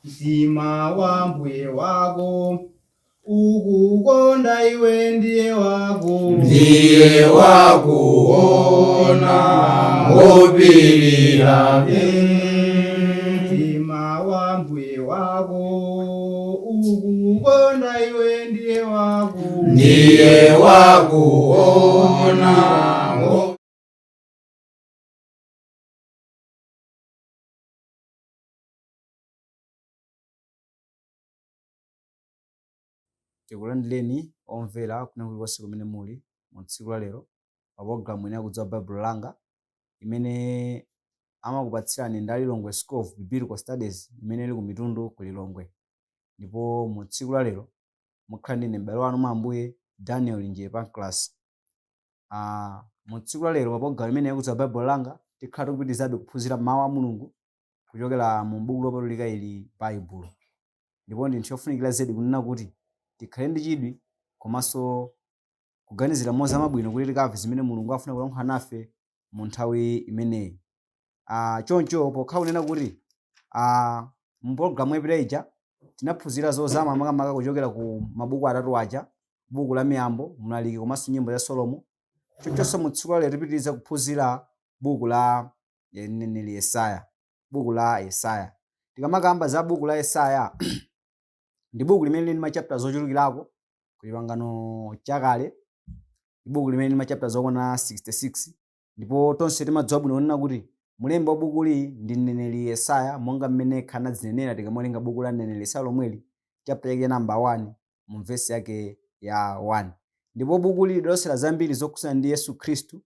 mtima wa mbuye wako ukukonda iwe ndiye wakuona wopirira mtima wa mbuye wako ukukonda iwe ndiye wakuona. Tikulandireni omvera kuna kulikonse kumene muli mu tsiku la lero pa programu ine yakudziwa Baibulo langa imene amakupatsirani ndi Lilongwe School of Biblical Studies imene ili ku Mitundu ku Lilongwe. Ndipo mu tsiku la lero mukhala ndine m'bale wanu mwa Ambuye Daniel Njepa class. Mu tsiku la lero pa programu imene yakudziwa Baibulo langa tikhala tikupitirizabe kuphunzira mawu a Mulungu kuchokera mu buku lopatulika ili Baibulo. Ndipo ndi ntchito yofunikira zedi kunena kuti tikhale ndi chidwi komanso kuganizira mozamabwino kuti tikamve zimene Mulungu afuna kulankhula nafe mu nthawi imeneyi. Choncho pokhala kunena kuti mu programu yapita ija tinaphunzira zozama makamaka kuchokera ku mabuku atatu aja, buku la Miyambo, Mlaliki komanso Nyimbo za Solomo. Chonchonso mu tsiku la lero tipitiriza kuphunzira buku la mneneri Yesaya, buku la Yesaya. Tikamakamba za buku la Yesaya ndi buku limene lili machapter zochulukirako ku Pangano chakale, buku limene lili machapter zokwana 66. Ndipo tonse timadziwa bwino kunena kuti mulembi wa bukuli ndi mneneri Yesaya monga mmene anazinenera tikamawerenga buku la mneneri Yesaya lomweli chapter yake namba 1 mu verse yake ya 1. Ndipo bukuli lidalosera zambiri zokhuzana ndi Yesu Khristu,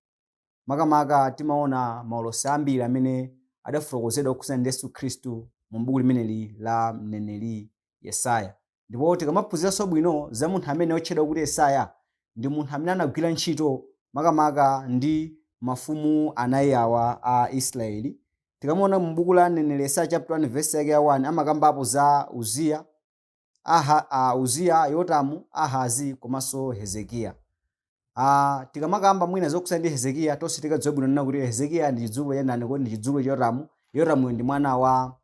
makamaka timaona maulosi ambiri amene adafotokozedwa okhuzana ndi Yesu Khristu mu buku limeneli la mneneri Yesaya. Ndipo tikamaphunziranso bwino za munthu amene otchedwa kuti Yesaya ndi munthu amene anagwira ntchito makamaka ndi mafumu anayi awa a Israeli. Tikamaona mu buku la mneneri Yesaya chapter 1 verse yake ya 1 amakambapo za Uziya, Yotamu, Ahazi komanso Hezekiya. Tikamakamba mwina zokhuzana ndi Hezekiya tonse tikadziwa bwino nena kuti Hezekiya ndi chidzukulu cha ndani, kodi ndi chidzukulu cha Yotamu. Yotamu ndi mwana wa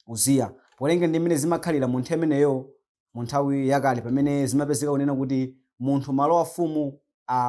Uziya. Polenge ndi mmene zimakhalira mu nthawi imeneyo mu nthawi yakale pamene zimapezeka kunena kuti munthu malowa mfumu,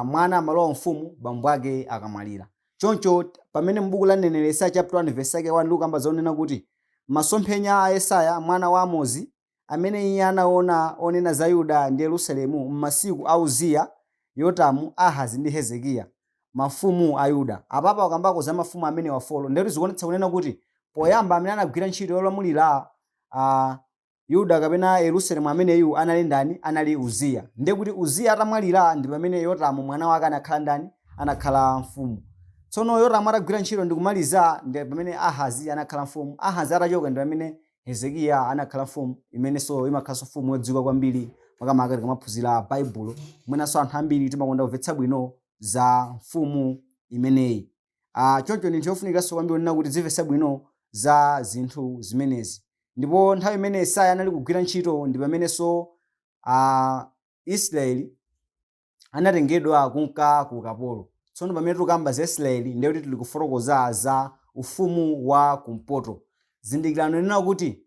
mwana amalowa mfumu bambo ake akamwalira. Choncho pamene mbuku la mneneri Yesaya chapter 1 verse yake 1 likukamba zonena kuti masomphenya a Yesaya mwana wa Amozi amene iye anaona onena za Yuda ndi Yerusalemu m'masiku a Uziya, Yotamu, Ahazi ndi Hezekiya, mafumu a Yuda. Apapa akambako za mafumu amene wafolo ndetu zikuonetsa kunena kuti poyamba amene anagwira ntchito yolamulira Yuda kapena Yerusalemu ameneyu anali ndani? Anali Uziya. Ndiye kuti Uziya atamwalira ndi pamene Yotamu mwana wake anakhala ndani? Anakhala mfumu. Tsono Yotamu atagwira ntchito ndi kumaliza ndi pamene Ahazi anakhala mfumu. Ahazi atachoka ndi pamene Hezekiya anakhala mfumu, imenenso imakhalanso mfumu yodziwika kwambiri makamaka tikamaphunzira Baibulo. Mwenanso anthu ambiri timakonda kumvetsa bwino za mfumu imeneyi. Choncho ndi ntchito yofunikiranso kwambiri kunena kuti zimvetsa bwino za zinthu zimenezi. Ndipo nthawi imene Yesaya anali kugwira ntchito ndi pamenenso Israeli anatengedwa kunka ku ukapolo. Tsono pamene tikukamba za Israeli ndiye kuti tili kufotokoza za ufumu wa kumpoto. Zindikirano nena kuti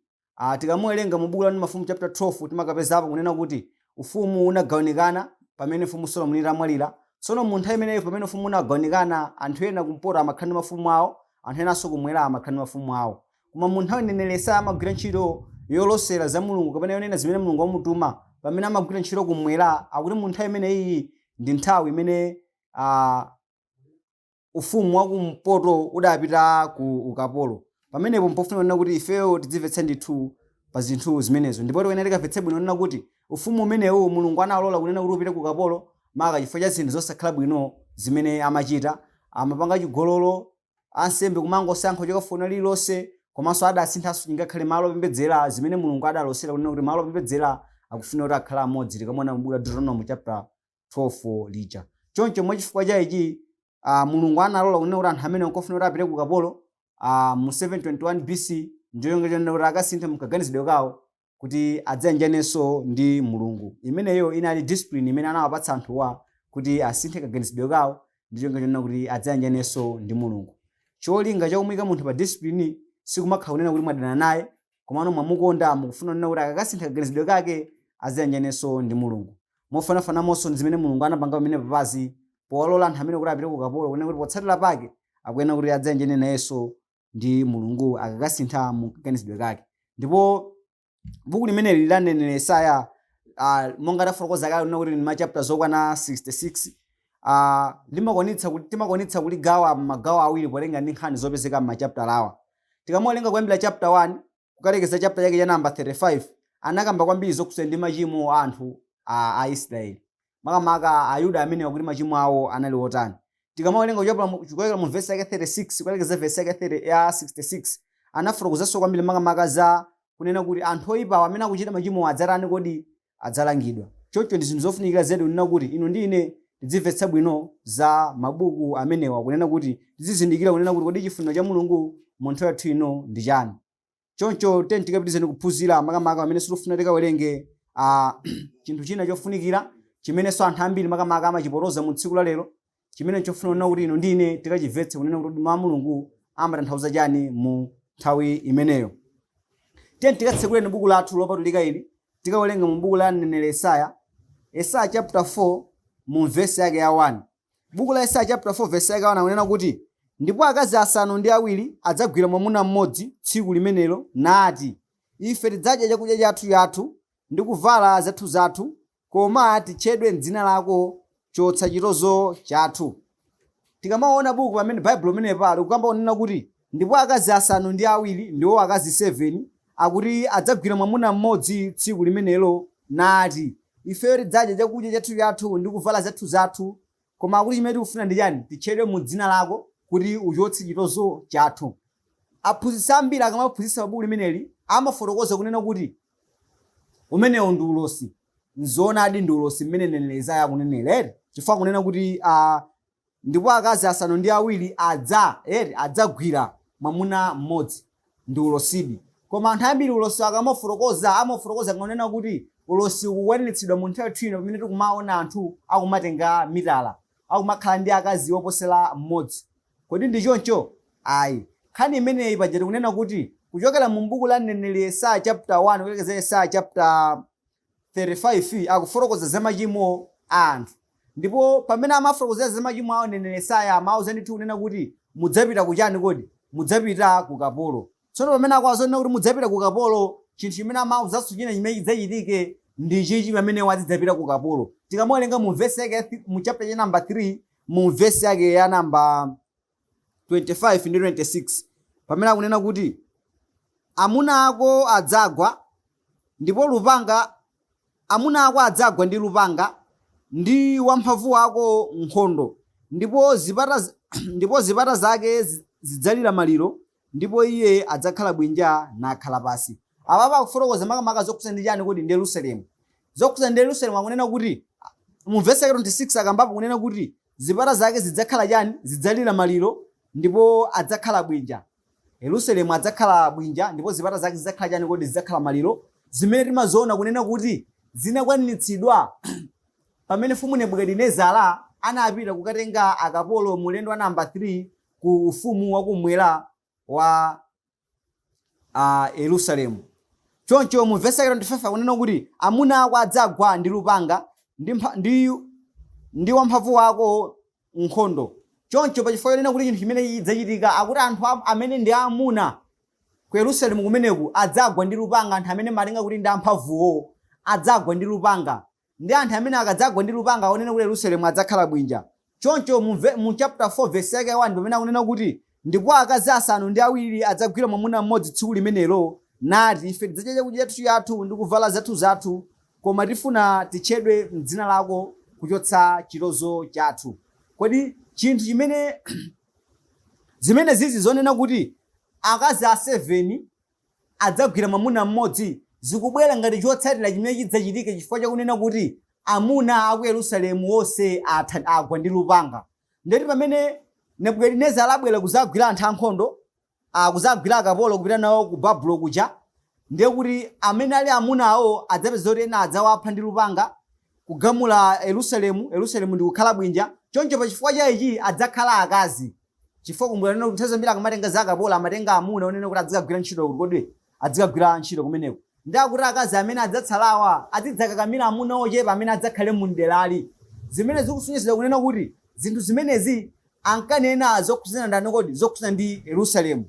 tikamuwerenga mu buku la Mafumu chapter 12 timakapezapo kunena kuti ufumu unagawanikana pamene mfumu Solomoni itamwalira. Tsono mu nthawi imeneyo pamene ufumu unagawanikana, anthu ena kumpoto amakhala ndi mafumu awo, anthu enanso kumwera amakhala ndi mafumu awo. Koma mu nthawi mneneri Yesaya amagwira ntchito yolosera za Mulungu kapena yonena zimene Mulungu wamutuma, pamene amagwira ntchito kumwera, akuti mu nthawi imeneyi ndi nthawi imene ufumu wa kumpoto udapita ku ukapolo. Pamenepo mpofuna kunena kuti ifeyo tidzimvetsa ndithu pa zinthu zimenezo. Ndipo tiyenera tikamvetse bwino kunena kuti ufumu umenewu Mulungu analola kunena kuti upite ku ukapolo maka chifukwa cha zinthu zosakhala bwino zimene amachita. Amapanga chigololo, ansembe kumangosankha chokafuna lililonse, komanso adasinthanso ngakhale malo opembedzera zimene Mulungu adalosera kunena kuti malo opembedzera akufuna kuti akhala amodzi. Tikamona mu buku la Deuteronomy chapter 12 lija. Choncho mwachifukwa cha ichi Mulungu analola kunena kuti anthu amene ankofuna kuti apite ku ukapolo mu 721 BC ndiyo ngati kuti akasinthe mkaganizidwe kawo kuti adzayanjanenso ndi Mulungu. Imeneyo inali discipline imene anawapatsa anthuwa kuti asinthe kaganizidwe kawo ndiyo ngati kuti adzayanjanenso ndi Mulungu. Cholinga chakumuyika munthu pa discipline sikumakhala kunena kuti mwadana naye komano mwamukonda mukufuna kunena kuti akakasintha kaganizidwe kake aziyanjanenso ndi Mulungu. Mofanafananso ndi zimene Mulungu anapanga pamene papazi powalola anthu amene kuti apite ku ukapolo kunena kuti potsatira pake akuyenera kuti adziyanjane nayenso ndi Mulungu akakasintha mu kaganizidwe kake. Ndipo buku limeneli la mneneri Yesaya monga tafotokoza kale kunena kuti ndi machapter zokwana 66 timakwanitsa kuligawa magawo awiri polenga ndi nkhani zopezeka m'machapter awa. Tikamuwerenga kuyambira chapter 1 kukalekeza chapter yake ya number 35 anakamba kwambiri zokhudza ndi machimo a anthu a Israeli, makamaka Ayuda amene akuti machimo awo anali otani. Tikamawerenga kuchokera mu verse yake 36 kukalekeza verse yake ya 66 anafotokozanso kwambiri makamaka za kunena kuti anthu oyipa amene akuchita machimo adzatani kodi adzalangidwa. Choncho ndi zinthu zofunikira zedi kunena kuti inu ndi ine tidzimvetsa bwino za mabuku amenewa kunena kuti tizizindikira kunena kuti kodi chifuniro cha Mulungu mu nthawi yathu ino ndi chani. Choncho tikapitizeni kuphunzira makamaka amene sitifuna tikawerenge chinthu china chofunikira chimenenso anthu ambiri makamaka amachipotoza mu tsiku la lero, chimene chofuna kunena kuti inu ndi ine tikachimvetse kunena kuti mawu a Mulungu amatanthauza chani mu nthawi imeneyo. Tikatsekuleni buku lathu lopatulika ili tikawerenga mu buku la mneneri Yesaya chapter 4 mu verse yake ya 1. Buku la Yesaya chapter 4 verse yake ya 1 akunena kuti ndipo akazi asanu ndi awiri adzagwira mwamuna mmodzi tsiku limenelo nati ife tidzadya chakudya chathu ndi kuvala zathu koma titchedwe m'dzina lako chotsa chitonzo chathu. Tikamaona buku pamene Bible limene pali kukamba kunena kuti ndipo akazi asanu ndi awiri ndiwo akazi 7 akuti adzagwira mwamuna mmodzi tsiku limenelo nati ife tidzadya chakudya chathu ndi kuvala zathu koma akuti chimene tikufuna ndi chani titchedwe mu dzina lako kuti uchotse chitonzo chathu. Aphunzitsi ambiri akamaphunzitsa buku limeneli amafotokoza kunena kuti umenewo ndi ulosi. Nzoonadi ndi ulosi mmene mneneri Yesaya akunenera, chifukwa kunena kuti ndipo akazi asanu ndi awiri adzagwira mwamuna mmodzi ndi ulosidi. Koma anthu ambiri ulosi amafotokoza kunena kuti ulosi ukukwaniritsidwa mu nthawi ino pamene tikumaona anthu akumatenga mitala akumakhala ndi akazi oposera mmodzi. Kodi ndi choncho? Ayi. Nkhani imeneyi paja tikunena kuti kuchokera mu buku la mneneri Yesaya chapter 1 kukalekeza Yesaya chapter 35 akufotokoza za machimo a anthu. Ndipo pamene amafotokoza za machimo awo mneneri Yesaya amauza ndithu kunena kuti mudzapita kuchani kodi? Mudzapita ku ukapolo. Tsono pamene akuwazonena kuti mudzapita ku ukapolo, chinthu chimene amauzanso china chimene chidzachitike ndi chichi pamene wazidzapita ku ukapolo. Tikamuwerenga mu verse yake mu chapter ya number 3 mu verse yake ya number 25 ndi 26 pamene akunena kuti amuna ako adzagwa ndipo lupanga, amuna ako adzagwa ndi lupanga ndi wamphamvu wako nkhondo, ndipo zipata zake zidzalira maliro, ndipo iye adzakhala bwinja nakhala pasi. Apapa akufotokoza makamaka zokhudza ndi chani kodi ndi Yerusalemu. Zokhudza ndi Yerusalemu akunena kuti mu verse 26 akambapo kunena kuti zipata zake zidzakhala chani? Zidzalira maliro ndipo adzakhala bwinja. Yerusalemu adzakhala bwinja ndipo zipata zake zidzakhala chani kodi? Zidzakhala maliro. Zimene timazoona kunena kuti zinakwaniritsidwa pamene mfumu Nebukadinezara anapita kukatenga akapolo mulendo wa number 3 ku ufumu wakumwera wa Yerusalemu. Choncho mu verse 25 akunena kuti amuna ako adzagwa ndi lupanga ndi wamphamvu wako nkhondo. Choncho pachifukwa chonena kuti chinthu chimene chidzachitika akuti anthu amene ndi amuna ku Yerusalemu kumeneku adzagwa ndi lupanga. Anthu amene malinga kuti ndi amphamvuwo adzagwa ndi lupanga, ndi anthu amene akadzagwa ndi lupanga akunena kuti Yerusalemu adzakhala bwinja. Choncho mu chapter 4 verse yake 1 pamene akunena kuti ndipo akazi asanu ndi awiri adzagwira mwamuna mmodzi tsiku limenelo nati ife tidzadya chakudya chathu ndi kuvala zathu koma tifuna titchedwe m'dzina lako kuchotsa chitonzo chathu. Kodi chinthu chimene zimene zizi zonena kuti akazi a 7 adzagwira mwamuna mmodzi zikubwera ngati chotsatira chimene chidzachitike chifukwa chakunena kuti amuna aku Yerusalemu onse agwa ndi lupanga. Ndeti pamene Nebukadinezara abwera kuzagwira anthu ankhondo, kuzagwira akapolo kupita nawo ku Babulo kuja, ndiye kuti amene ali amunawo adzapeza kuti ena adzawapha ndi lupanga kugamula Yerusalemu ndi kukhala bwinja. Choncho pa chifukwa cha ichi adzakhala akazi. Chifukwa kumbukira kuti nthawi zambiri akamatenga za akapolo amatenga amuna onena kuti adzakagwira ntchito kodi adzikagwira ntchito kumeneko. Ndi akuti akazi amene adzatsalawa azidzakakamira amuna ochepa amene adzakhale mundelali. Zimene zikusonyeza kunena kuti zinthu zimenezi ankanena zokhuzana ndani kodi zokhuzana ndi Yerusalemu.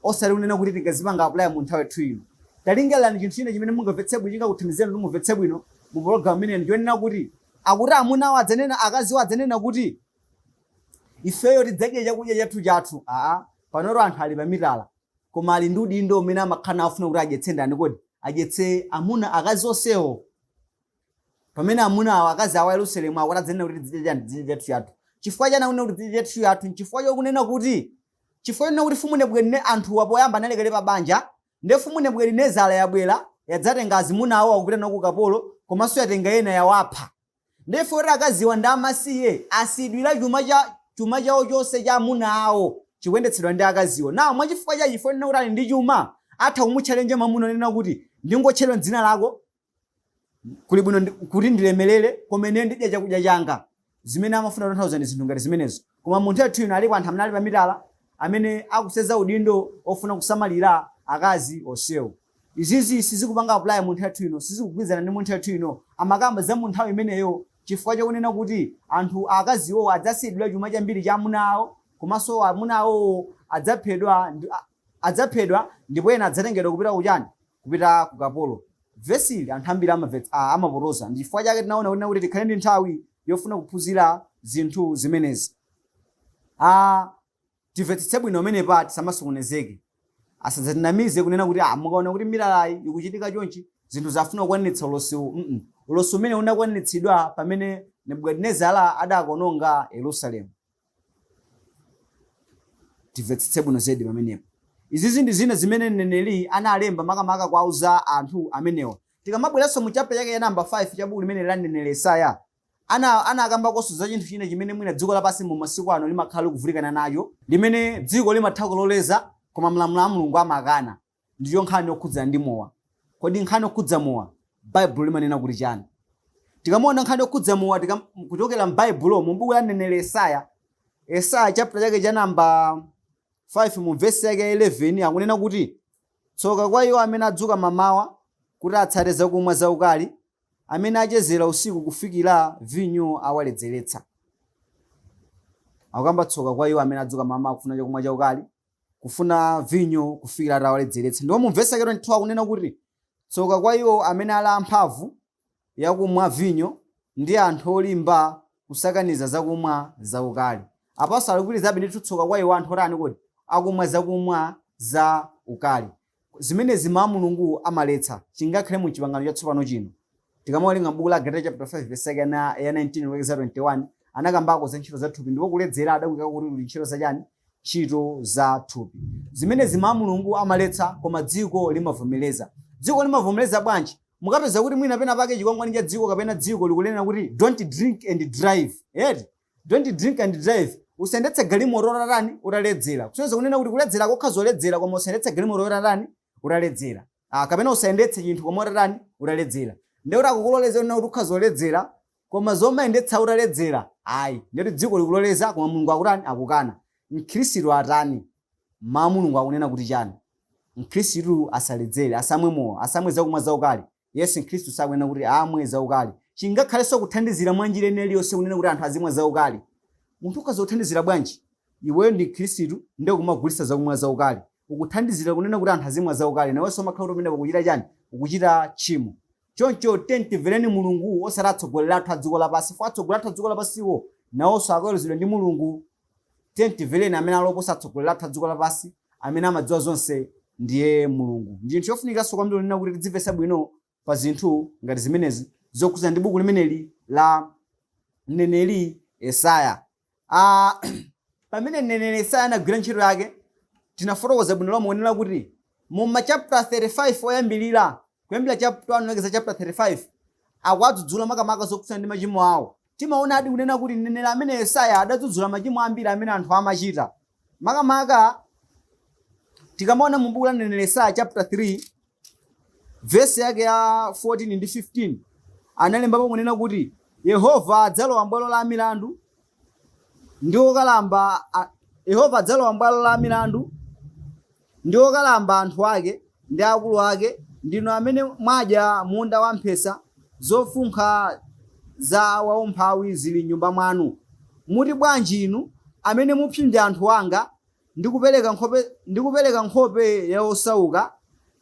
Osati kunena kuti tingazipanga apply mu nthawi yathu ino. Talingalirani chinthu china chimene mungamvetse bwino chingakuthandizeni kuti mumvetse bwino mu program imene ndionena kuti akuti amunawo adzanena akaziwo adzanena kuti ifeyo tidzadya chakudya chathu. Panoro anthu ali pamitala koma ali ndi udindo umene amakhala afuna kuti adyetse ndani kodi adyetse amuna akazi onsewo. Pamene amuna awo akazi awa Yerusalemu akuti adzanena kuti tidzadya chathu. Chifukwa chani akunena kuti tidzadya chathu? Chifukwa chokunena kuti Fumu Nebukadinezara anthu wapoyamba analekere pa banja, ndi Fumu Nebukadinezara yabwera yadzatenga azimuna awo akupita nawo ku kapolo komanso yatenga ena yawapha. Ndi fora akaziwa ndi amasiye asidwira chuma chawo chonse cha amuna awo chikuyendetsedwa ndi akaziwo. Nawo mwachifukwa cha chifukwa kuti ali ndi chuma atha kumutchalenja mwamuna onena kuti ndingotchedwa dzina lako kuli bwino kuti ndilemelere komene ndidya chakudya changa. Zimene amafuna kutanthauza ndi zinthu ngati zimenezo. Koma munthu athu ino alipo anthu amene ali pamitala amene akuseza udindo ofuna kusamalira akazi onsewo. Izizi sizikupanga apply munthu athu ino, sizikugwizana ndi munthu athu ino. Amakamba za munthu awo imeneyo chifukwa chakunena kuti anthu akaziwo adzasidwira chuma chambiri cha amuna awo komanso amuna awo adzaphedwa ndipo ena adzatengedwa kupita kuchani kupita ku kapolo. Vesili anthu ambiri amapotoza. Ndi chifukwa chake tinaona kuti tikhale ndi nthawi yofuna kuphunzira zinthu zimenezi. Timvetsetse bwino umene pa tisamasokonezeke. Asadzatinamize kunena kuti mukaona kuti milalayi ikuchitika chonchi zinthu zafuna kukwaniritsa ulosi. Ulosi umene unakwaniritsidwa pamene Nebukadinezara adakononga Yerusalemu. Timvetsetse bwino zedi pamenepo. Izizi ndi zina zimene mneneri analemba makamaka kwauza anthu amenewa. Tikamabweranso mu chapter yake ya namba 5 cha buku limene la mneneri Yesaya anakamba koso za chinthu china chimene mwina dziko lapansi mu masiku ano limakhala kuvutikana nacho, limene dziko limatha kuloleza koma mlamulo wa Mulungu amakana. Ndiyo nkhani yokhudzana ndi mowa. Kodi nkhani yokhudza mowa Bible limanena kuti chani? Tikamaona nkhani yokhudza mowa kuchokera m'Bible mu buku la mneneri Yesaya chapter yake cha namba 5 mu verse yake 11 akunena kuti tsoka kwa iwo amene adzuka mamawa kuti atsate zakumwa zaukali, amene achezera usiku kufikira vinyo awaledzeretsa. Akamba tsoka kwa iwo amene adzuka mamawa kufuna chakumwa chaukali, kufuna vinyo kufikira awaledzeretsa. Ndipo mu verse yake 22 akunena kuti tsoka kwa iwo amene ali amphamvu yakumwa vinyo ndi anthu olimba kusakaniza zakumwa zaukali. Apaso alikwirizirabe ndi tsoka kwa iwo anthu otani kodi akumwa zakumwa za ukali. Zimene zima Mulungu amaletsa chingakhale mu chipangano chatsopano chino. Tikamawerenga buku la Galatians chapter 5 verse ya 19 kulekeza 21 anakambako za ntchito za thupi ndipo kuledzera adakuyika kuti ntchito za chani ntchito za thupi. Zimene zima Mulungu amaletsa koma dziko limavomereza. Dziko limavomereza bwanji? Mukapeza kuti mwina pena pake chikwangwani cha dziko kapena dziko likunena kuti don't drink and drive. Don't drink and drive. Usendetse galimoto ratani utaledzera. Kusonyeza kunena kuti kuledzera kokhazoledzera koma usendetse galimoto ratani utaledzera. Kapena usendetse chinthu koma ratani utaledzera. Ndiye akukuloleza kuti ukhazoledzera koma zomayendetsa utaledzera. Ndiye dziko likuloleza koma Mulungu akutani akukana. Mkhristu atani ma Mulungu akunena kuti chani? Mkhristu asaledzere, asamwe mowa, asamwe zakumwa zaukali. Yesu Mkhristu sakunena kuti amwe zaukali. Chingakhalenso kuthandizira mwa njira ine iliyonse kunena kuti anthu azimwa zaukali. Munthu ukazothandizira bwanji? Iweyo ndi Khristu ndiye kumagulitsa zakumwa zaukali. Ukuthandizira kunena kuti anthu azimwa zaukali. Nawenso umakhala kuti pamene ukuchita chani? Ukuchita tchimo. Choncho timvereni Mulungu osati atsogoleri athu a dziko lapansi. Fo atsogoleri athu a dziko lapansiwo nawonso akuweruzidwa ndi Mulungu. Timvereni amene aloposa atsogoleri athu a dziko lapansi amene amadziwa zonse ndiye Mulungu. Ndi chinthu chofunikanso kwambiri kunena kuti tidzimvetsa bwino pa zinthu ngati zimenezi zokhudzana ndi buku limeneli la mneneri Yesaya. Pamene mneneri Yesaya anagwira ntchito yake tinafotokoza bwino lomwe kunena kuti mu chapter 35 oyambirira kuyambira chapter 1 kulekeza chapter 35 akwadzudzula makamaka zokhudzana ndi machimo awo. Timaona adi kunena kuti mneneri amene Yesaya adadzudzula machimo ambiri amene anthu amachita. Makamaka tikamaona mu buku la mneneri Yesaya chapter 3 verse yake ya 14 ndi 15 analembapo kunena kuti Yehova adzalowa m'bwalo la milandu ndi okalamba. Yehova adzalowa m'bwalo la milandu ndi okalamba anthu ake ndi akulu ake, ndinu amene mwadya munda wamphesa, zofunkha za waumphawi zili m'nyumba mwanu. Muti bwanji inu amene mupsinja anthu anga ndi kupereka nkhope ya osauka,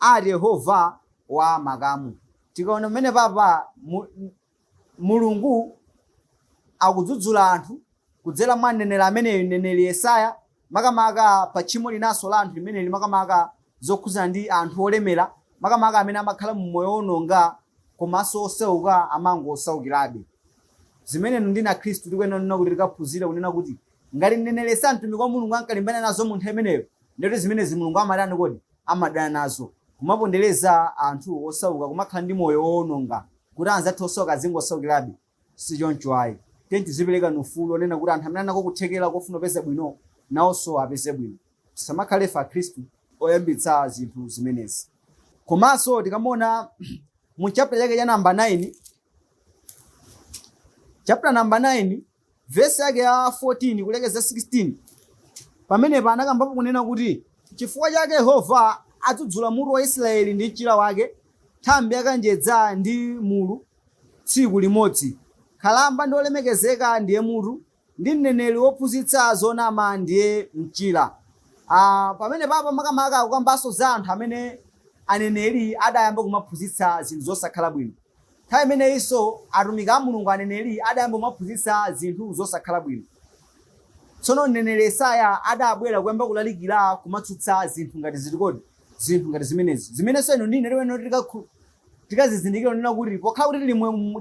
ati Yehova wa makamu. Tikaona mmene papa Mulungu akudzudzula anthu kudzera mwa mneneri ameneyo, mneneri Yesaya, makamaka pa tchimo linanso la anthu limeneli, makamaka zokhuzana ndi anthu olemera, makamaka amene amakhala mmoyo wononga komanso osauka amangosaukirabe. Zimene ndina Khristu tikuyenera kuti tikaphunzira kunena kuti ngati mneneri Yesaya mtumiki wa Mulungu ankalimbana nazo munthu ameneyo, ndiyoti zimene Mulungu amadana kodi amadana nazo, kumapondereza anthu osauka, kumakhala ndi moyo wononga kuti anzathu osauka azingosaukirabe. Sichoncho ayi. Tizipereka ufulu onena kuti anthu amene anako kuthekera kofuna kupeza bwino nawonso apeze bwino. Tisamakhale fa Khristu oyambitsa zinthu zimenezi. Komanso tikamona mu chapter yake ya number 9, chapter number 9 verse yake ya 14 kulekeza 16, pamenepa anakambapo kunena kuti chifukwa chake Yehova adzudzula mulu wa Israeli ndi mchira wake, nthambi yakanjedza ndi mulu tsiku limodzi. Khalamba ndi olemekezeka ndiye mulu, ndi mneneri wophunzitsa zonama ndiye mchira. Pamene papa makamaka kukambanso za anthu amene aneneri adayamba kumaphunzitsa zinthu zosakhala bwino. Nthawi imeneyinso atumiki a Mulungu aneneri adayamba kumaphunzitsa zinthu zosakhala bwino. Tsono mneneri Yesaya adabwera kuyamba kulalikira kumatsutsa zinthu ngati zitikodi, zinthu ngati zimenezi. Zimenenso inu ndine liweno tikazizindikira nena kuti pokhala kuti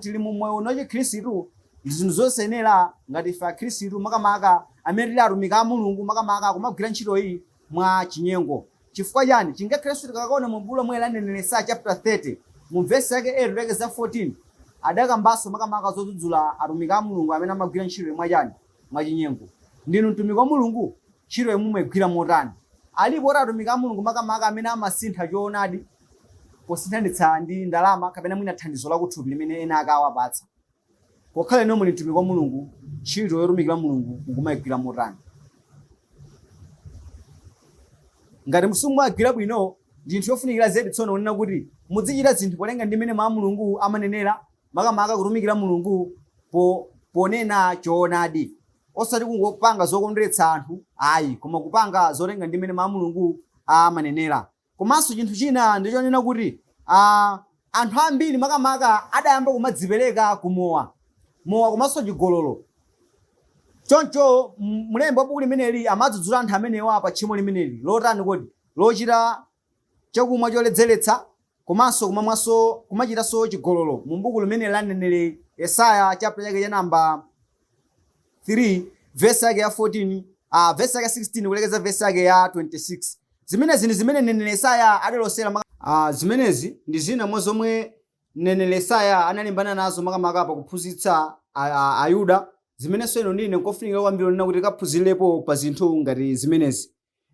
tili mmoyo uno Khristu, zinthu zosenera ngati fa Khristu makamaka amene tili atumiki a Mulungu, makamaka kumagwira ntchito iyi mwa chinyengo. Chifukwa chani? Chinga Khristu tikakaona mu buku lomwe la mneneri Yesaya chapter 30 mu verse yake 8 kulekeza 14, adakambanso makamaka zodzudzula atumiki a Mulungu amene amagwira ntchito mwa chani? Mwa chinyengo. Ndinu mtumiki wa Mulungu, ntchito yomwe mwagwira motani? Alipo atumiki a Mulungu makamaka amene amasintha choonadi posinthanitsa ndi ndalama kapena mwina thandizo la kuthupi limene ena akawapatsa. Pokhala ino muli mtumiki wa Mulungu, ntchito yotumikira Mulungu mukumayigwira motani? Ngati simumagwira bwino, ndi ntchito yofunikira zedi tsono kunena kuti muzichita zinthu polenga ndi mmene mawu a Mulungu amanenera, makamaka kutumikira Mulungu ponena choonadi, osati kungopanga zokondweretsa anthu ayi, koma kupanga zolenga ndi mmene mawu a Mulungu amanenera. Komanso chinthu china ndichonena kuti anthu ambiri makamaka adayamba kumadzipereka kumowa komanso chigololo. Choncho mlembi wa buku limeneli amadzudzula anthu amenewa pa tchimo limeneli lotani kodi? Lochita chakumwa choledzeretsa komanso kumachitanso chigololo. Mu buku limeneli la mneneri Yesaya chapter yake ya number 3 verse yake ya 14, verse yake 16 kulekeza verse yake ya 26. Zimenezi ndi zimene mneneri Yesaya adalosera. Zimenezi ndi zina mwa zomwe mneneri Yesaya analimbana nazo makamaka pa kuphunzitsa Ayuda. Zimenenso ino ndine nkofunika kwambiri kunena kuti kaphunzirepo pa zinthu ngati zimenezi.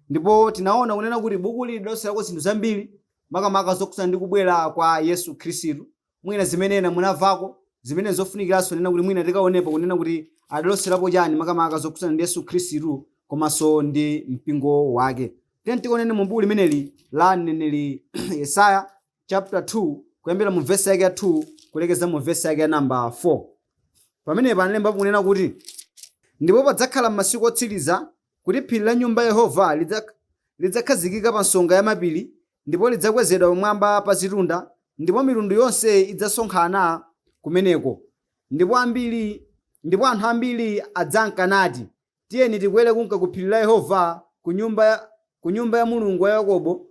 Ndipo tinaona kunena kuti buku lidaloserako zinthu zambiri makamaka zokhudzana ndi kubwera kwa Yesu Khristu. Mwina zimene ena munamvako, zimene zofunikiranso kunena kuti mwina tikaonepo kunena kuti adaloserapo chani makamaka zokhudzana ndi Yesu Khristu komanso ndi mpingo wake. Tikonene mu buku limeneli la mneneri Yesaya chapter 2 kuyambira mu verse yake ya 2 kulekeza mu verse yake ya number 4. Pamene analemba kunena kuti ndipo padzakhala m'masiku otsiriza kuti phiri la nyumba ya Yehova lidzakhazikika pa nsonga ya mapiri, ndipo lidzakwezedwa pamwamba pa zitunda, ndipo mitundu yonse idzasonkhana kumeneko. Ndipo anthu ambiri adzankanati, tiyeni tikwere kunka ku phiri la Yehova, ku nyumba ya Mulungu wa Yakobo,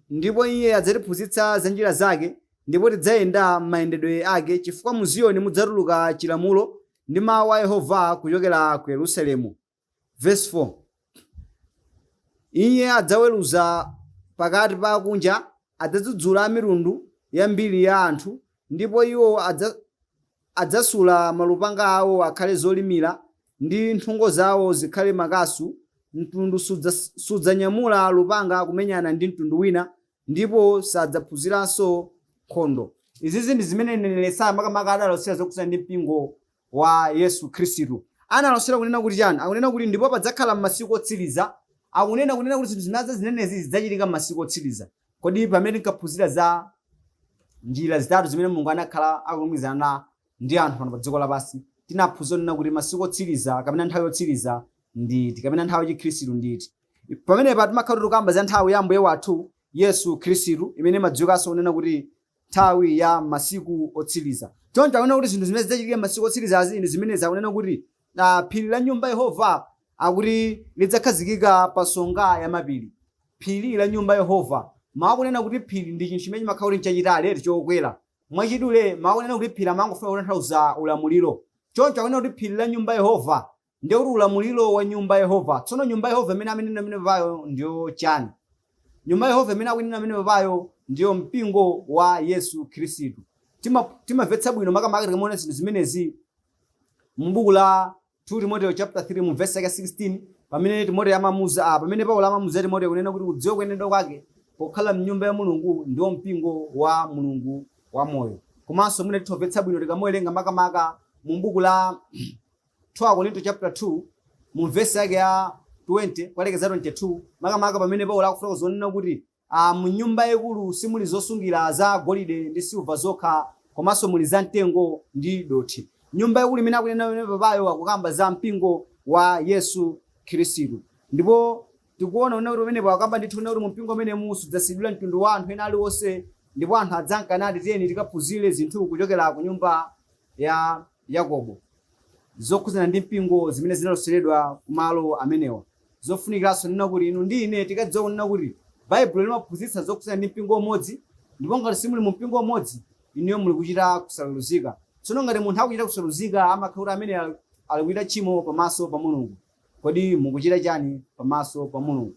ndipo iye adzatiphunzitsa za njira zake, ndipo tidzayenda m'mayendedwe ake, chifukwa mu Ziyoni mudzatuluka chilamulo ndi mawu a Yehova kuchokera ku Yerusalemu. Verse 4, iye adzaweruza pakati pa akunja, adzadzudzula mitundu yambiri ya anthu, ndipo iwo adzasula malupanga awo akhale zolimira ndi nthungo zawo zikhale makasu. Mtundu sudzanyamula lupanga kumenyana ndi mtundu wina, ndipo sadzaphunziranso nkhondo. Izizi ndi zimene mneneri Yesaya makamaka adalosera zokhudzana ndi mpingo wa Yesu Khristu. Analosera kunena kuti chani? Akunena kuti ndipo padzakhala m'masiku otsiriza. Akunena kuti zinthu zinazo zinenezi zidzachitika m'masiku otsiriza. Kodi pamene tikaphunzira za njira zitatu zimene Mulungu anakhala akulumikizana ndi anthu pano pa dziko lapansi, tinaphunzira nena kuti masiku otsiriza kapena nthawi yotsiriza nditi, kapena nthawi ya Chikhristu nditi. Pamenepa timakhala tikukamba za nthawi ya Ambuye wathu Yesu Khristu imene madziwikanso kunena kuti nthawi ya masiku otsiriza. Choncho akunena kuti zinthu zimene zidzachitika masiku otsirizazi ndi zimene zakunena kuti phiri la nyumba Yehova akuti lidzakhazikika pa songa ya mapiri. Phiri la nyumba Yehova makunena kuti phiri ndi chinthu chimene chimakhala kuti nchachitali chokwera. Mwachidule makunena kuti phiri amangofuna kutanthauza ulamuliro. Choncho akunena kuti phiri la nyumba Yehova ndiye kuti ulamuliro wa nyumba Yehova. Tsono nyumba Yehova imene amene payo ndiyo chani? Nyumba Yehova imene akunena amene payo ndiyo mpingo wa Yesu Khristu. Timamvetsa bwino makamaka tikaona zinthu zimenezi m'buku la 2 Timotheo chapter 3 mu verse ya 16 pamene Timotheo amamuza pamene Paulo amamuza Timotheo kunena kuti kudziwa kuyendedwa kwake pokhala mnyumba ya Mulungu ndiwo mpingo wa Mulungu wa moyo. Komanso mwina timamvetsa bwino tikamuwerenga makamaka mu buku la 2 Korinto chapter 2 mu verse yake ya 20 kwalekeza 22 makamaka pamene Paulo akufuna kuzonena kuti mu nyumba yakulu simuli zosungira za golide ndi silva zokha, komanso muli za mtengo ndi dothi. Nyumba yakulu imene akunena pamene papayo akukamba za mpingo wa Yesu Khristu. Ndipo tikuona kuti pamenepo akamba ndithu kuti mu mpingo umene mudzasiyidwa mtundu wa anthu ena aliwonse, ndipo anthu adzankanati tiyeni tikaphunzire zinthu kuchokera ku nyumba ya Yakobo zokhuzana ndi mpingo zimene zinaloseredwa kumalo amenewa. Zofunikiranso nena kuti inu ndi ine tikadziwa kunena kuti Baibulo limaphunzitsa zokhuzana ndi mpingo umodzi, ndipo ngati simuli mu mpingo umodzi inuyo muli kuchita kusaluzika. Tsono ngati munthu akuchita kusaluzika amakhala kuti amene ali kuchita tchimo pamaso pa Mulungu. Kodi mukuchita chani pamaso pa Mulungu?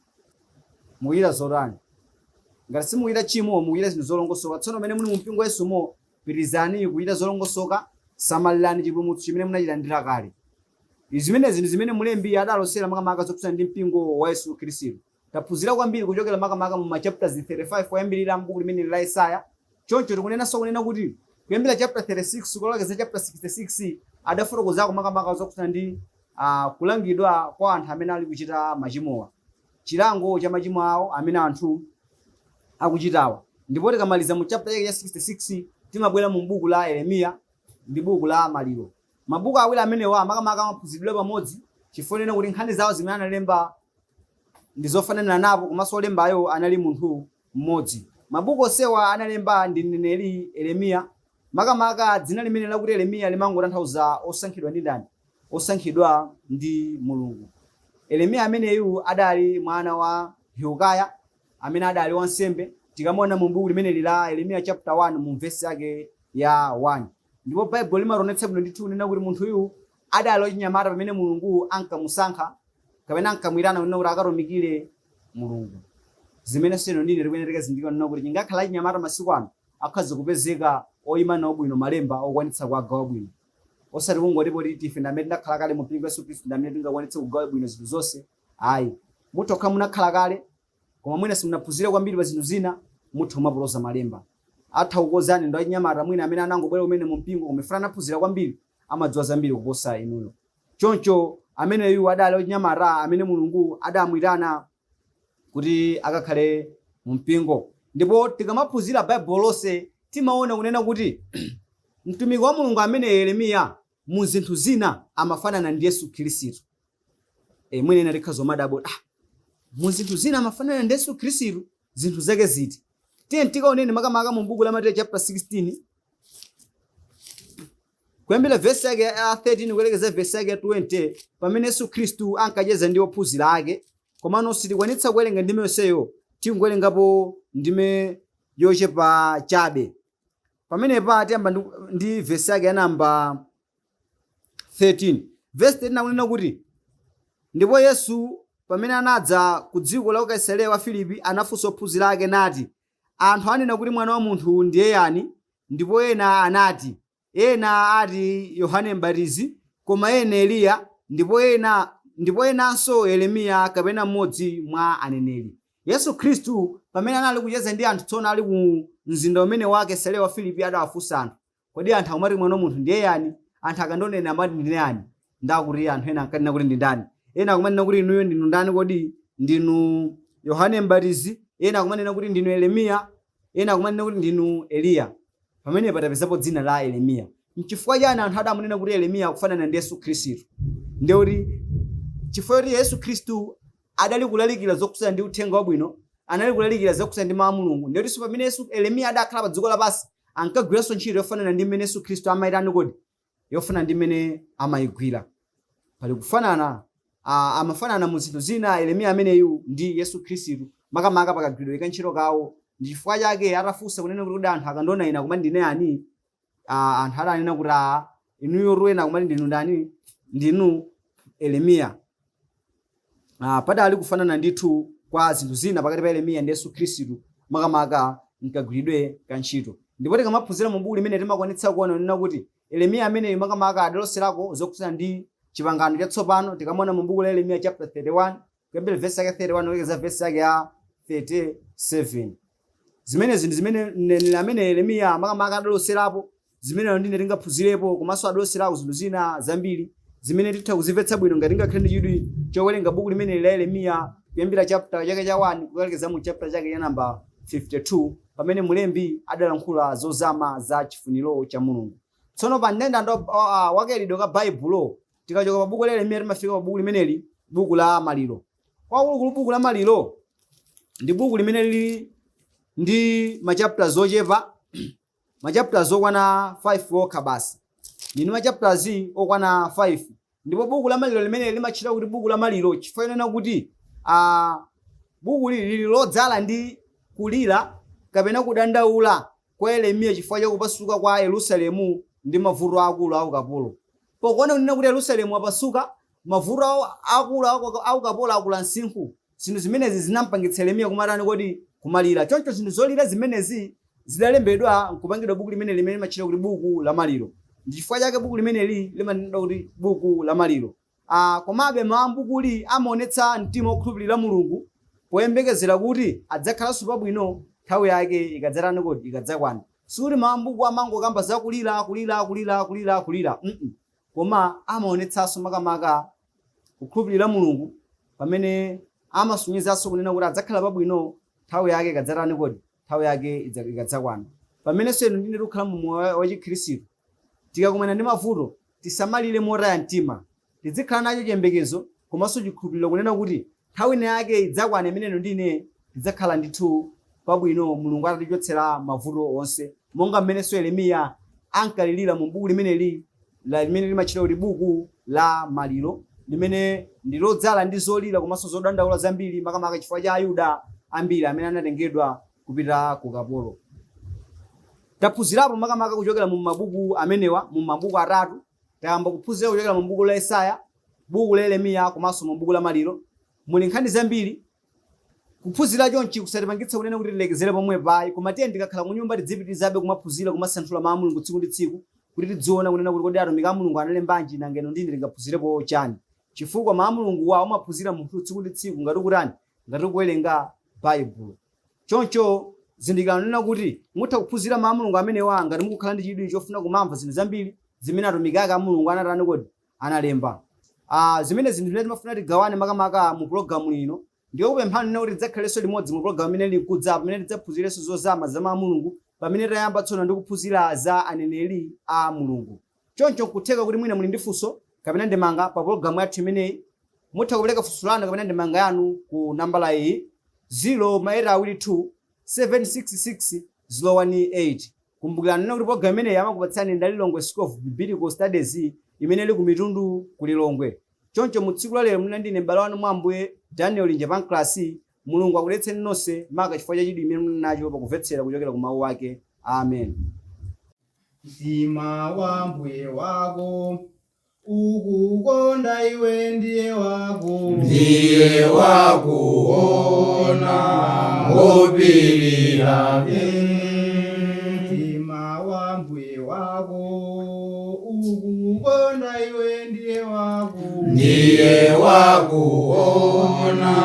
Mukuchita zotani? Ngati simukuchita tchimo mukuchita zinthu zolongosoka. Tsono pamene muli mu mpingo Yesumo pirizani kuchita zolongosoka, samalirani chipulumutso chimene munachilandira kale. Zimenezi ndi zimene mulembi adalosera makamaka zokhuzana ndi mpingo wa Yesu Khristu. Taphunzira kwambiri kuchokera makamaka mu chapters 35 kuyambirira m'buku limene la Isaya. Choncho tikunenanso kunena kuti kuyambira chapter 36 kulekeza chapter 66 adafotokozako makamaka zokhuzana ndi kulangidwa kwa anthu amene ali kuchita machimowa, chilango cha machimo awo amene anthu akuchitawa. Ndipo tikamaliza mu chapter ya 66 timabwera mu buku la Yeremiya ndi buku la Maliro. Mabuku awiri amenewa makamaka amaphunzitsidwa pamodzi chifukwa kuti nkhani zawo zimene analemba ndi zofanana napo, komanso olembayo anali munthu mmodzi. Mabuku onsewa analemba ndi mneneri Yeremiya. Makamaka dzina limene lakuti Yeremiya limangotanthauza osankhidwa ndi ndani? Osankhidwa ndi Mulungu. Yeremiya ameneyu adali mwana wa Hilkiya amene adali wansembe. Tikamona mu buku limene la Yeremiya chapter 1 mu verse yake ya 1. Ndipo Baibulo limaronetsa bwino ndithu kunena kuti munthuyu adali wachinyamata pamene Mulungu ankamusankha kapena ankamwirana kunena kuti akatumikire Mulungu. Zimene seno ndine tikunena tikazindikira kunena kuti chingakhala achinyamata masiku ano akhoza kupezeka oyima nawo bwino malemba okwanitsa kuwagawa bwino. Osati kungoti kuti ife ndamene ndakhala kale mu mpingo Yesu Khristu ndamene tingakwanitse kugawa bwino zinthu zonse. Ayi, mutokha munakhala kale koma mwina simunaphunzire kwambiri pa zinthu zina mutha kumapoloza malemba. Atha kukozani ndo achinyamata mwina amene anangobwera umene mu mpingo kumefuna anaphunzira kwambiri amadziwa zambiri kuposa inuyo. Choncho ameneyu adali achinyamata amene Mulungu adamwitana kuti akakhale mu mpingo. Ndipo tikamaphunzira Baibulo lonse timaona kunena kuti mtumiki wa Mulungu amene Yeremiya mu zinthu zina amafanana ndi Yesu Khristu. Mwina ina tikhazo madabo mu zinthu zina amafanana ndi Yesu Khristu, zinthu zake ziti? Tiyeni tikaoneni makamaka mu buku la Mateyu chapter 16 kuyambira verse yake ya 13 kuelekeza verse yake ya 20 pamene Yesu Khristu ankacheza ndi ophunzira ake. Komano sitikwanitsa kuwerenga ndime yonseyo, tingowerengapo ndime yochepa chabe. Pamenepa tiyamba ndi verse yake ya namba 13. Verse 13 akunena kuti ndipo Yesu pamene anadza ku dziko la Kaisareya wa Filipi anafunsa ophunzira ake nati, anthu anena kuti mwana wa munthu ndiye yani? Ndipo ena anati, ena ati Yohane M'batizi, koma ena Eliya, ndipo enanso Yeremiya kapena mmodzi mwa aneneri. Yesu Khristu pamene anali kucheza ndi anthu tsono ali ku mzinda umene wa Kaisareya wa Filipi adawafunsa anthu, kodi anthu amati mwana wa munthu ndiye yani? Anthu akandonena amati ndi yani? Ndakuti anthu ena ankanena kuti ndi ndani. Ena akumanena kuti inuyo ndinu ndani? Kodi ndinu Yohane M'batizi, ena akumanena kuti ndinu Yeremiya, ena akumanena kuti ndinu Eliya. Pamene patapezapo dzina la Yeremiya. N'chifukwa chani anthu adamunena kuti Yeremiya akufanana ndi Yesu Khristu? Ndikuti chifukwa kuti Yesu Khristu adali kulalikira zokhuzana ndi uthenga wabwino, anali kulalikira zokhuzana ndi mawu a Mulungu. Ndikuti pamene Yeremiya adakhala pa dziko lapansi ankagwiranso ntchito yofanana ndi mmene Yesu Khristu amayitani kodi, yofanana ndi mmene amayigwira. Pali kufanana, amafanana mu zinthu zina Yeremiya ameneyu ndi Yesu Khristu, makamaka pakagwiridwe ka ntchito kawo. Ndi chifukwa chake atafunsa kunena kuti anthu akandiona ine akumati ndine ani, anthu adanena kuti inuyo ruwena akumati ndinu ndani, ndinu Yeremiya. Padali kufanana ndithu kwa zinthu zina pakati pa Yeremiya ndi Yesu Khristu, makamaka nkagwiridwe ka ntchito. Ndipo tikamaphunzira mu buku limene timakwanitsa kuona nena kuti Yeremiya ameneyu makamaka adaloserako zokhuzana ndi chipangano chatsopano. Tikamona mu buku la Yeremiya chapter 31 kuyambira verse yake 31 kulekeza verse yake ya 37. Zimenezi ndi zimene amene Yeremiya makamaka adaloserapo, zimene ndine tingaphunzirepo, komanso adaloserako zinthu zina zambiri zimene titha kuzimvetsa bwino ngati ngakhale ndi chidwi chowerenga buku limene la Yeremiya kuyambira chapter chake cha 1 kulekeza mu chapter chake ya namba 52, pamene mulembi adalankhula zozama za chifuniro cha Mulungu. Tsono pa ndenda wakelidwe ka Baibulo, tikachoka pa buku la Yeremiya timafika pa buku limeneli, buku la Maliro. Kwa buku la Maliro ndi buku limene lili ndi machapters ochepa, machapters okwana 5 okha basi. Ndi machapters okwana 5. Ndipo buku la Maliro limene limachita kuti buku la Maliro chifukwa nena kuti buku lili lodzala ndi kulira kapena kudandaula kwa Yeremiya chifukwa cha kupasuka kwa Yerusalemu ndi mavuto akulu a ukapolo. Pokuona kunena kuti Yerusalemu apasuka, mavuto akulu a ukapolo akula msinkhu, zinthu zimenezi zinampangitsa Yeremiya kumatani kodi kumalira. Choncho zinthu zolira zimenezi zidalembedwa nkupangidwa buku limene limachita kuti buku la Maliro. Ndi chifukwa chake buku limeneli limanena kuti buku la Maliro. Komabe mambukuli amaonetsa mtima okhulupirira Mulungu poyembekezera kuti adzakhalanso pabwino nthawi yake ikadzatani kodi ikadzakwana. Suri mambuku amangokamba za kulira. Koma amaonetsanso makamaka kukhulupirira Mulungu pamene amasunyizanso kunena kuti adzakhala pabwino nthawi yake ikadzatani kodi, nthawi yake ikadzakwana. Pamene senu ndine tikukhala mu moyo wa Chikhristu, tikakumana ndi mavuto tisamalire motaya mtima, tizikhala nacho chiyembekezo komanso chikhulupiriro kunena kuti nthawi yake idzakwana imeneyo ndine tidzakhala ndithu pabwino, Mulungu atatichotsera mavuto onse. Monga mmenenso Yeremiya ankalirira mu buku limene limachita kuti buku la Maliro, limene ndi lodzala ndi zolira komanso zodandaula zambiri makamaka chifukwa cha Ayuda ambiri amene anatengedwa kupita ku ukapolo. Taphunzirapo makamaka kuchokera mu mabuku amenewa, mu mabuku atatu. Tayamba kuphunzira kuchokera mu buku la Yesaya, buku la Yeremiya komanso mu buku la Maliro. Muli nkhani zambiri. Kuphunzira chonchi kusatipangitsa kunena kuti tilekezere pomwe payi, koma tiye ndikakhala mu nyumba tidzipitirizabe kumaphunzira kumasanthula mawu a Mulungu tsiku ndi tsiku kuti tidziona kunena kuti kodi atumiki a Mulungu analembanji nangeno ndine ndingaphunzirepo chani. Chifukwa mawu a Mulungu wawo amaphunzira munthu tsiku ndi tsiku ngati kutani, ngati kuwerenga Baibulo. Choncho zindikira nena kuti mutha kuphunzira mawu a Mulungu amenewa ngati mukukhala ndi chidwi chofuna kumamva zinthu zambiri zimene atumiki ake a Mulungu anatani kodi analemba. Zimene zinthu zimene timafuna tigawane makamaka mu programu ino. Ndiyo kupemphani nena kuti tidzakhalenso limodzi mu programu imene likudza pamene tidzaphunzirenso zozama za mawu a Mulungu, pamene tayamba tsono ndi kuphunzira za aneneri a Mulungu. Choncho kutheka kuti mwina muli ndi funso kapena ndemanga pa programu yathu imeneyi, mutha kupereka funso lanu kapena ndemanga yanu ku nambala iyi 0 766 018. Kumbukirani nena kuti programu imeneyi amakupatsani Ndalilongwe School of Biblical Studies imene ili ku Mitundu ku Lilongwe. Choncho mu tsiku la lero muna ndine m'bale wanu mwa Ambuye Daniel Njapanklasi. Mulungu akuletseni nonse maka chifukwa cha chidwi imene muli nacho pakumvetsera kuchokera ku mawu ake. Amen. Mtima wa Mbuye wako ukukonda iwe ndiye wakuona ngopirira. Mtima wa Mbuye wako ukukonda iwe ndiye wakuona